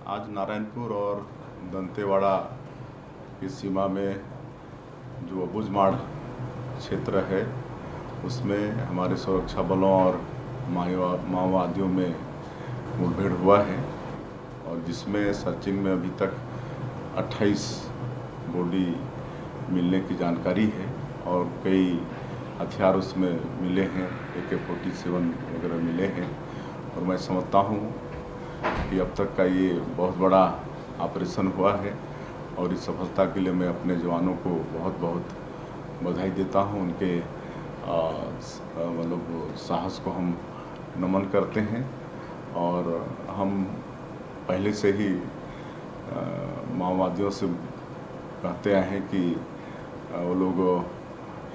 आज नारायणपुर और दंतेवाड़ा की सीमा में जो अबूझमाड़ क्षेत्र है उसमें हमारे सुरक्षा बलों और माओवादियों में मुठभेड़ हुआ है और जिसमें सर्चिंग में अभी तक 28 बॉडी मिलने की जानकारी है और कई हथियार उसमें मिले हैं, AK-47 वगैरह मिले हैं। और मैं समझता हूँ कि अब तक का ये बहुत बड़ा ऑपरेशन हुआ है और इस सफलता के लिए मैं अपने जवानों को बहुत बहुत बधाई देता हूँ। उनके मतलब साहस को हम नमन करते हैं और हम पहले से ही माओवादियों से कहते आए हैं कि वो लोग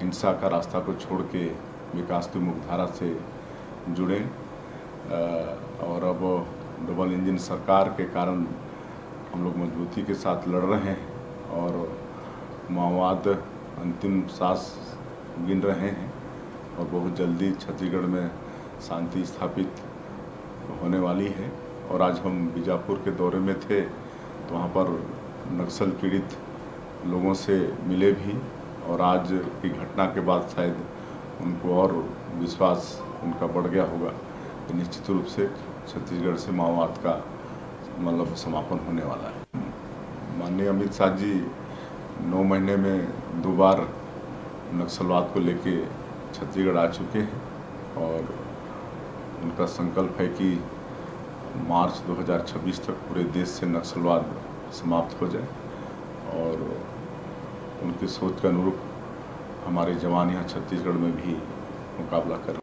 हिंसा का रास्ता को छोड़ के विकास की मुख्यधारा से जुड़ें और अब डबल इंजन सरकार के कारण हम लोग मजबूती के साथ लड़ रहे हैं और माओवाद अंतिम सांस गिन रहे हैं और बहुत जल्दी छत्तीसगढ़ में शांति स्थापित होने वाली है। और आज हम बीजापुर के दौरे में थे तो वहाँ पर नक्सल पीड़ित लोगों से मिले भी और आज की घटना के बाद शायद उनको और विश्वास उनका बढ़ गया होगा कि निश्चित रूप से छत्तीसगढ़ से माओवाद का मतलब समापन होने वाला है। माननीय अमित शाह जी 9 महीने में 2 बार नक्सलवाद को लेके छत्तीसगढ़ आ चुके हैं और उनका संकल्प है कि मार्च 2026 तक पूरे देश से नक्सलवाद समाप्त हो जाए और उनकी सोच के अनुरूप हमारे जवान यहाँ छत्तीसगढ़ में भी मुकाबला कर रहे हैं।